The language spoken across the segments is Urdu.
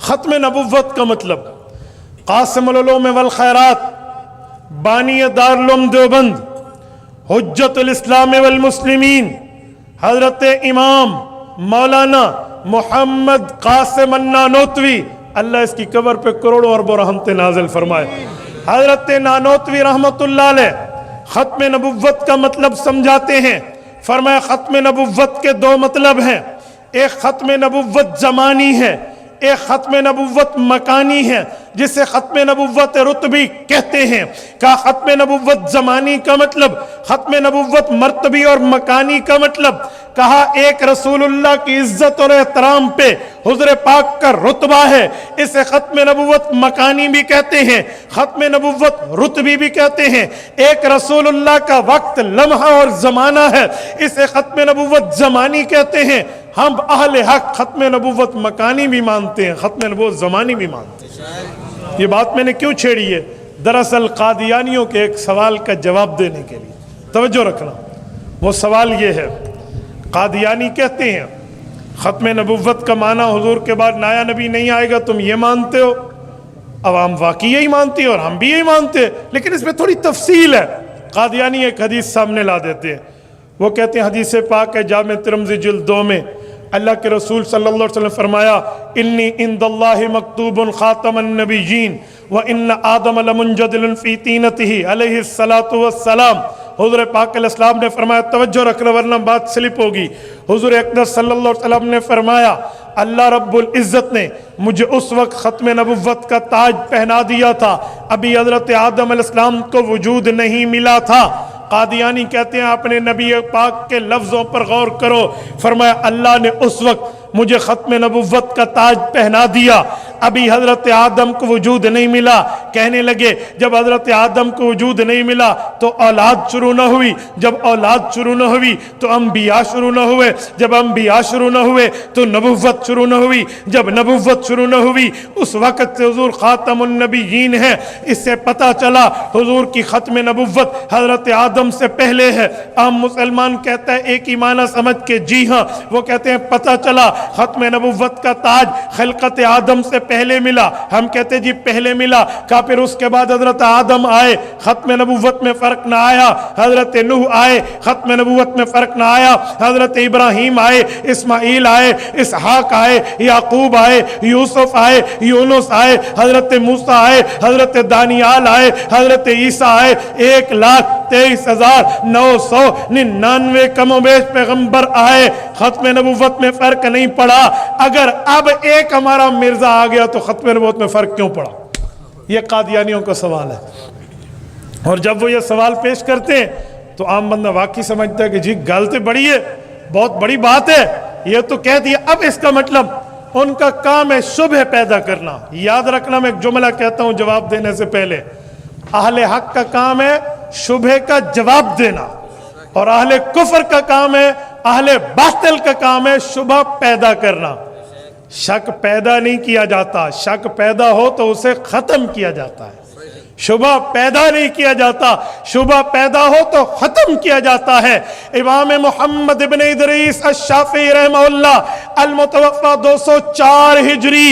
ختم نبوت کا مطلب قاسم العلوم والخیرات، بانی دارالعلوم دیوبند، حجت الاسلام والمسلمین، حضرت امام مولانا محمد قاسم النانوتوی، اللہ اس کی قبر پہ کروڑوں اربوں رحمتیں نازل فرمائے، حضرت نانوتوی رحمت اللہ علیہ ختم نبوت کا مطلب سمجھاتے ہیں۔ فرمایا ختم نبوت کے دو مطلب ہیں، ایک ختم نبوت زمانی ہے، ایک ختم نبوت مکانی ہے، جسے ختم نبوت رتبی کہتے ہیں۔ کہا ختم نبوت زمانی کا مطلب، ختم نبوت مرتبی اور مکانی کا مطلب، کہا ایک رسول اللہ کی عزت اور احترام پہ حضور پاک کا رتبہ ہے، اسے ختم نبوت مکانی بھی کہتے ہیں، ختم نبوت رتبی بھی کہتے ہیں۔ ایک رسول اللہ کا وقت، لمحہ اور زمانہ ہے، اسے ختم نبوت زمانی کہتے ہیں۔ ہم اہل حق ختم نبوت مکانی بھی مانتے ہیں، ختم نبوت زمانی بھی مانتے ہیں۔ یہ بات میں نے کیوں چھیڑی ہے؟ دراصل قادیانیوں کے ایک سوال کا جواب دینے کے لیے توجہ رکھنا۔ وہ سوال یہ ہے، قادیانی کہتے ہیں ختم نبوت کا معنی حضور کے بعد نیا نبی نہیں آئے گا، تم یہ مانتے ہو؟ عوام واقعی یہی مانتی ہے اور ہم بھی یہی مانتے ہیں، لیکن اس میں تھوڑی تفصیل ہے۔ قادیانی ایک حدیث سامنے لا دیتے ہیں، وہ کہتے ہیں حدیث پاک ہے جامع ترمذی جلد 2 میں، اللہ کے رسول صلی اللہ علیہ وسلم فرمایا انی عند اللہ مکتوب خاتم النبیین وان آدم لمنجدل فی طینتہ علیہ الصلاۃ والسلام۔ حضور پاک علیہ السلام نے فرمایا، توجہ رکھنا ورنہ بات سلپ ہوگی، حضور اقدس صلی اللہ علیہ وسلم نے فرمایا اللہ رب العزت نے مجھے اس وقت ختم نبوت کا تاج پہنا دیا تھا، ابھی حضرت آدم علیہ السلام کو وجود نہیں ملا تھا۔ قادیانی کہتے ہیں اپنے نبی پاک کے لفظوں پر غور کرو، فرمایا اللہ نے اس وقت مجھے ختم نبوت کا تاج پہنا دیا، ابھی حضرت آدم کو وجود نہیں ملا۔ کہنے لگے جب حضرت آدم کو وجود نہیں ملا تو اولاد شروع نہ ہوئی، جب اولاد شروع نہ ہوئی تو انبیاء شروع نہ ہوئے، جب انبیاء شروع نہ ہوئے تو نبوت شروع نہ ہوئی، جب نبوت شروع نہ ہوئی اس وقت سے حضور خاتم النبیین ہے۔ اس سے پتہ چلا حضور کی ختم نبوت حضرت آدم سے پہلے ہے۔ عام مسلمان کہتا ہے ایک ہی معنی سمجھ کے جی ہاں، وہ کہتے ہیں پتہ چلا ختم نبوت کا تاج خلقت آدم سے پہلے ملا، ہم کہتے جی پہلے ملا، کہا پھر اس کے بعد حضرت آدم آئے، ختم نبوت میں فرق نہ آیا، حضرت نوح آئے، ختم نبوت میں فرق نہ آیا، حضرت ابراہیم آئے، اسماعیل آئے، اسحاق آئے، یعقوب آئے، یوسف آئے، یونس آئے، حضرت موسیٰ آئے، حضرت دانیال آئے، حضرت عیسیٰ آئے، 1,23,999 کم و بیش پیغمبر آئے، ختم نبوت میں فرق نہیں پڑا۔ اگر اب ایک ہمارا مرزا آ گیا تو ختم نبوت میں فرق کیوں پڑا؟ یہ قادیانیوں کا سوال ہے، اور جب وہ یہ سوال پیش کرتے ہیں تو عام بندہ واقعی سمجھتا ہے کہ جی غلط بڑی ہے، بہت بڑی بات ہے، یہ تو کہہ دیا۔ اب اس کا مطلب ان کا کام ہے شبہ پیدا کرنا۔ یاد رکھنا، میں ایک جملہ کہتا ہوں جواب دینے سے پہلے، اہل حق کا کام ہے شبہ کا جواب دینا، اور اہل کفر کا کام ہے، اہل باطل کا کام ہے شبہ پیدا کرنا۔ شک پیدا نہیں کیا جاتا، شک پیدا ہو تو اسے ختم کیا جاتا ہے۔ شبہ پیدا نہیں کیا جاتا، شبہ پیدا ہو تو ختم کیا جاتا ہے۔ امام محمد ابن ادریس الشافعی رحمہ اللہ المتوفى 204 ہجری،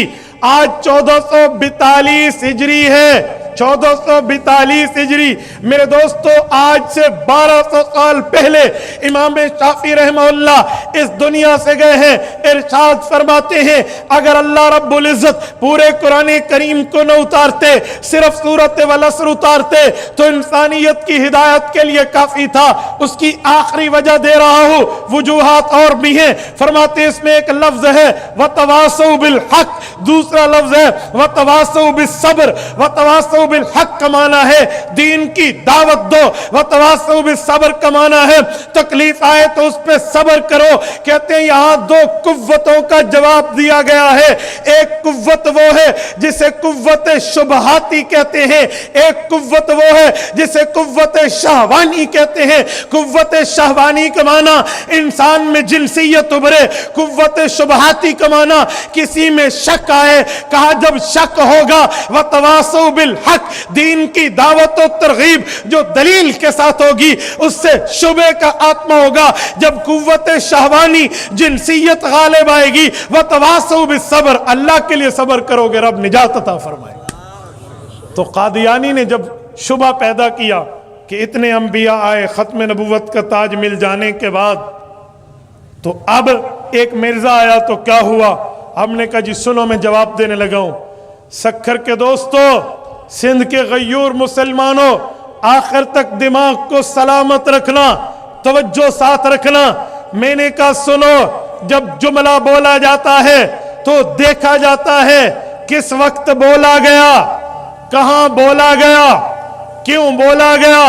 آج 1442 ہجری ہے، 1442 ہجری۔ میرے دوستو آج سے 1200 سال پہلے امام شافعی رحمہ اللہ اس دنیا سے گئے ہیں۔ ارشاد فرماتے ہیں اگر اللہ رب العزت پورے قرآن کریم کو نہ اتارتے، صرف سورۃ والعصر اتارتے تو انسانیت کی ہدایت کے لیے کافی تھا۔ اس کی آخری وجہ دے رہا ہوں، وجوہات اور بھی ہیں۔ فرماتے اس میں ایک لفظ ہے وَتَوَاصَوْا بِالْحَقِّ، دوسرا لفظ ہے وَتَوَاصَوْا بِالصَّبْرِ۔ وَتَوَاصَوْا بالحق کا معنی ہے دین کی دعوت دو، وتواصوا بالصبر کا معنی ہے تکلیف آئے تو اس پہ صبر کرو۔ کہتے ہیں یہاں دو قوتوں کا جواب دیا گیا ہے۔ ایک قوت وہ ہے جسے قوت شبہاتی کہتے ہیں، ایک قوت وہ ہے جسے قوت شہوانی کہتے ہیں۔ قوت شہوانی کا معنی انسان میں جنسیت ابھرے، قوت شبہاتی کا معنی کسی میں شک آئے۔ کہا جب شک ہوگا وتواصوا بالحق حق دین کی دعوت و ترغیب جو دلیل کے ساتھ ہوگی اس سے شبہ کا آتما ہوگا. جب قوت شہوانی جنسیت غالب آئے گی وتواصوا بالصبر، اللہ کے لیے صبر کرو گے رب نجات عطا فرمائے گا. تو قادیانی نے جب شبہ پیدا کیا کہ اتنے انبیاء آئے ختم نبوت کا تاج مل جانے کے بعد، تو اب ایک مرزا آیا تو کیا ہوا؟ ہم نے کہا جی سنو میں جواب دینے لگا ہوں. سکھر کے دوستو، سندھ کے غیور مسلمانوں، آخر تک دماغ کو سلامت رکھنا، توجہ ساتھ رکھنا. میں نے کہا سنو، جب جملہ بولا جاتا ہے تو دیکھا جاتا ہے کس وقت بولا گیا، کہاں بولا گیا، کیوں بولا گیا.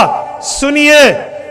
سنیے،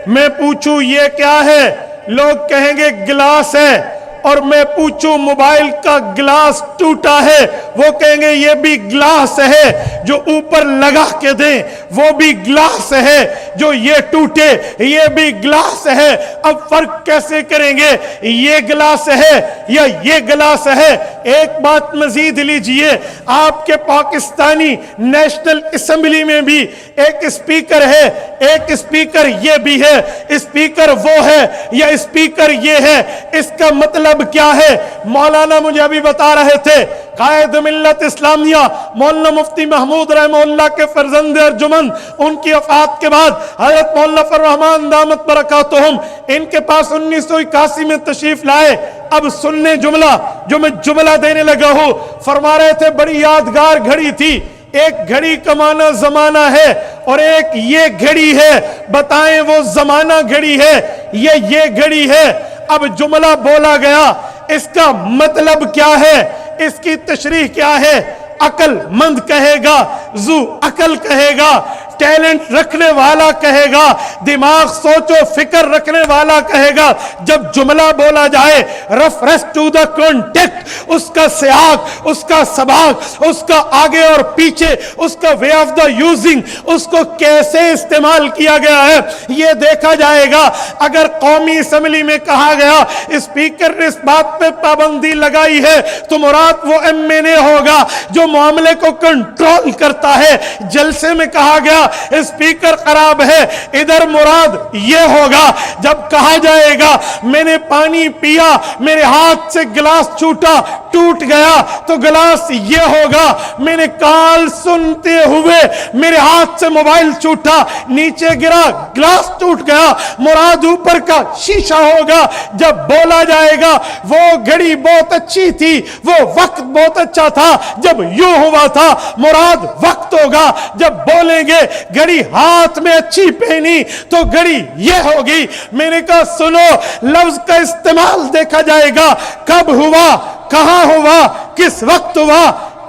میں پوچھوں یہ کیا ہے، لوگ کہیں گے گلاس ہے، اور میں پوچھوں موبائل کا گلاس ٹوٹا ہے، وہ کہیں گے یہ بھی گلاس ہے. جو اوپر لگا کے دیں وہ بھی گلاس ہے، جو یہ ٹوٹے یہ بھی گلاس ہے. اب فرق کیسے کریں گے، یہ گلاس ہے یا یہ گلاس ہے؟ ایک بات مزید لیجئے، آپ کے پاکستانی نیشنل اسمبلی میں بھی ایک اسپیکر ہے، ایک اسپیکر یہ بھی ہے. اسپیکر وہ ہے یا اسپیکر یہ ہے، اس کا مطلب کیا ہے؟ مولانا مجھے ابھی بتا رہے تھے، قائد ملت اسلامیہ مولانا مفتی محمود رحمہ اللہ کے فرزند ارجمند، ان کی وفات کے بعد حضرت مولانا فضل الرحمان دامت برکاتہم ان کے پاس 1981 میں تشریف لائے. اب سننے جملہ جو میں جملہ دینے لگا ہوں. فرما رہے تھے بڑی یادگار گھڑی تھی، ایک گھڑی کا معنی زمانہ ہے اور ایک یہ گھڑی ہے، بتائیں وہ زمانہ گھڑی ہے یہ گھڑی ہے. اب جملہ بولا گیا، اس کا مطلب کیا ہے، اس کی تشریح کیا ہے؟ عقل مند کہے گا، ذو عقل کہے گا، ٹیلنٹ رکھنے والا کہے گا، دماغ سوچ و فکر رکھنے والا کہے گا. جب جملہ بولا جائے ریفرنس ٹو دا کانٹیکٹ، اس کا سیاق، اس کا سباق، اس کا آگے اور پیچھے، اس کا وے آف دا یوزنگ، اس کو کیسے استعمال کیا گیا ہے یہ دیکھا جائے گا. اگر قومی اسمبلی میں کہا گیا اسپیکر نے اس بات پہ پابندی لگائی ہے تو مراد وہ MNA ہوگا جو معاملے کو کنٹرول کرتا ہے. جلسے میں کہا گیا اسپیکر خراب ہے، ادھر مراد یہ ہوگا. جب کہا جائے گا میں نے پانی پیا، میرے ہاتھ سے گلاس چھوٹا ٹوٹ گیا، تو گلاس یہ ہوگا. میں نے کال سنتے ہوئے میرے ہاتھ سے موبائل چھوٹا، نیچے گرا، گلاس ٹوٹ گیا، مراد اوپر کا شیشہ ہوگا. جب بولا جائے گا وہ گھڑی بہت اچھی تھی، وہ وقت بہت اچھا تھا جب یوں ہوا تھا، مراد وقت ہوگا. جب بولیں گے گھڑی ہاتھ میں اچھی پہنی تو گھڑی یہ ہوگی. میں نے کہا سنو، لفظ کا استعمال دیکھا جائے گا، کب ہوا، کہاں ہوا، کس وقت ہوا،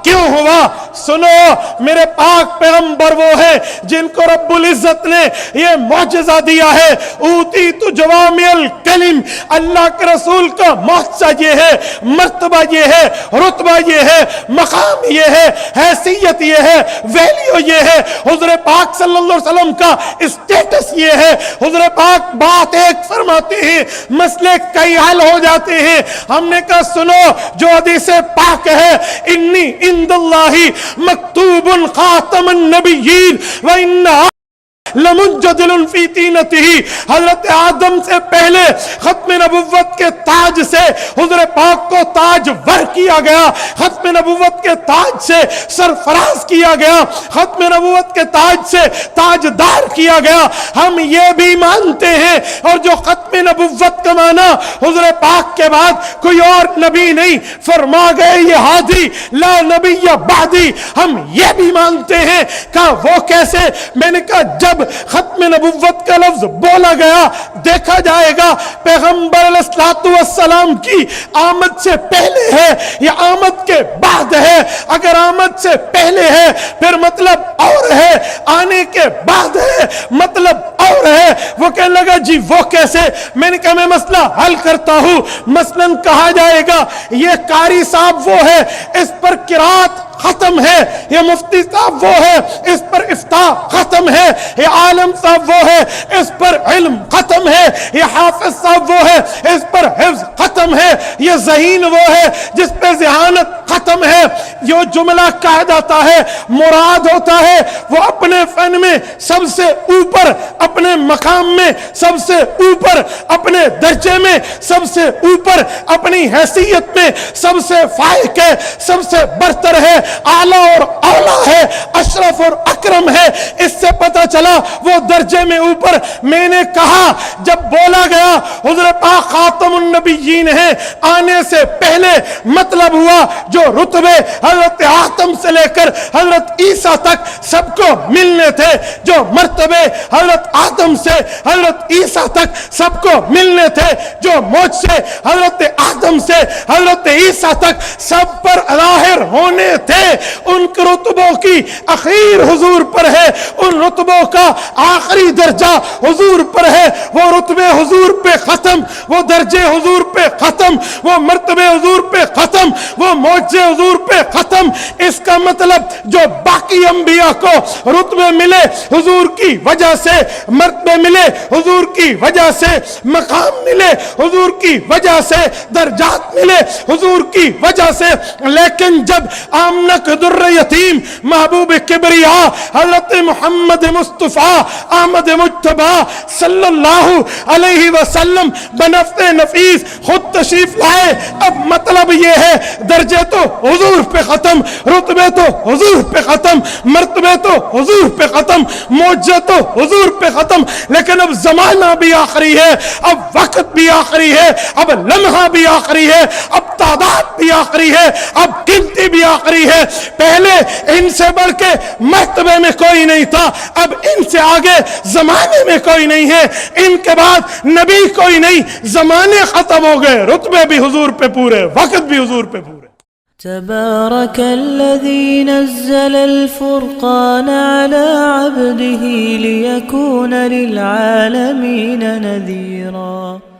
کیوں ہوا. سنو، میرے پاک پیغمبر وہ ہے جن کو رب العزت نے یہ معجزہ دیا ہے، اوتیت جوامع الکلم. اللہ کے رسول کا معجزہ یہ ہے، مرتبہ یہ ہے، رتبہ یہ ہے، مقام یہ ہے، حیثیت یہ ہے، ویلیو یہ ہے. حضور پاک صلی اللہ علیہ وسلم کا اسٹیٹس یہ ہے. حضور پاک بات ایک فرماتے ہیں، مسئلے کئی حل ہو جاتے ہیں. ہم نے کہا سنو، جو حدیث پاک ہے، انی عند اللہ مکتوب خاتم النبیین وَإِنَّ لمنجدل فی تینتہ. حضرت آدم سے پہلے ختم نبوت کے تاج سے حضور پاک کو تاج ور کیا گیا، ختم نبوت کے تاج سے سرفراز کیا گیا، ختم نبوت کے تاج سے تاجدار کیا گیا. ہم یہ بھی مانتے ہیں، اور جو ختم نبوت کا معنی حضور پاک کے بعد کوئی اور نبی نہیں، فرما گئے یہ ہادی لا نبی بعدی. ہم یہ بھی مانتے ہیں. کہا وہ کیسے؟ میں نے کہا جب ختم نبوت کا لفظ بولا گیا، دیکھا جائے گا پیغمبر علیہ السلام کی آمد سے پہلے ہے یا آمد کے بعد ہے. اگر آمد سے پہلے ہے پھر مطلب اور ہے، آنے کے بعد ہے مطلب اور ہے. وہ کہنے لگا جی وہ کیسے؟ میں نے کہا میں مسئلہ حل کرتا ہوں. مثلاً کہا جائے گا یہ قاری صاحب وہ ہے، اس پر قرات ختم ختم ہے، یہ مفتی صاحب وہ ہے اس پر افتاء ختم ہے، یہ عالم صاحب وہ ہے اس پر علم ختم ہے، یہ حافظ صاحب وہ ہے اس پر حفظ ختم ہے، یہ ذہین وہ ہے جس پہ ذہانت ختم ہے۔ یہ جملہ کہا جاتا ہے، مراد ہوتا ہے وہ اپنے فن میں سب سے اوپر، اپنے مقام میں سب سے اوپر، اپنے درجے میں سب سے اوپر، اپنی حیثیت میں سب سے فائق ہے، سب سے برتر ہے، اعلیٰ اور اولیٰ ہے، اشرف اور اکرم ہے۔ اس سے پتہ چلا وہ درجے میں اوپر۔ میں نے کہا جب بولا گیا حضور پاک خاتم النبیین ہیں، آنے سے پہلے مطلب ہوا جو رتبے حضرت آدم سے لے کر حضرت عیسیٰ تک سب کو ملنے تھے، جو مرتبے حضرت آدم سے حضرت عیسیٰ تک سب کو ملنے تھے، جو مجھ سے حضرت آدم سے حضرت عیسیٰ تک سب پر ظاہر ہونے تھے، ان کے رتبوں کی اخیر حضور پر ہے، ان رتبوں کا آخری درجہ حضور پر ہے۔ وہ رتبے حضور پہ ختم، وہ درجے حضور پہ ختم، وہ مرتبے حضور پہ ختم، وہ معجزے حضور پہ ختم۔ اس کا مطلب جو باقی انبیاء کو رتبے ملے حضور کی وجہ سے، مرتبے ملے حضور کی وجہ سے، مقام ملے حضور کی وجہ سے، درجات ملے حضور کی وجہ سے، لیکن جب آمنہ در یتیم محبوب کبریا حضرت محمد مصطفیٰ احمد مجتبی صلی اللہ علیہ وسلم بنفس نفیس خود تشریف لائے، اب مطلب یہ ہے درجے تو حضور پہ ختم، رتبے تو حضور پہ ختم، مرتبے تو حضور پہ ختم، معجزے تو حضور پہ ختم، لیکن اب زمانہ بھی آخری ہے، اب وقت بھی آخری ہے، اب لمحہ بھی آخری ہے، اب تعداد بھی آخری ہے، اب گنتی بھی آخری ہے۔ پہلے ان سے بڑھ کے مرتبے میں کوئی نہیں تھا، اب ان سے آگے زمانے میں کوئی نہیں ہے، ان کے بعد نبی کوئی نہیں، زمانے ختم ہو گئے، رتبے بھی حضور پہ پورے، وقت بھی حضور پہ پورے۔ تبارك الذي نزل الفرقان على عبده ليكون للعالمين نذيرا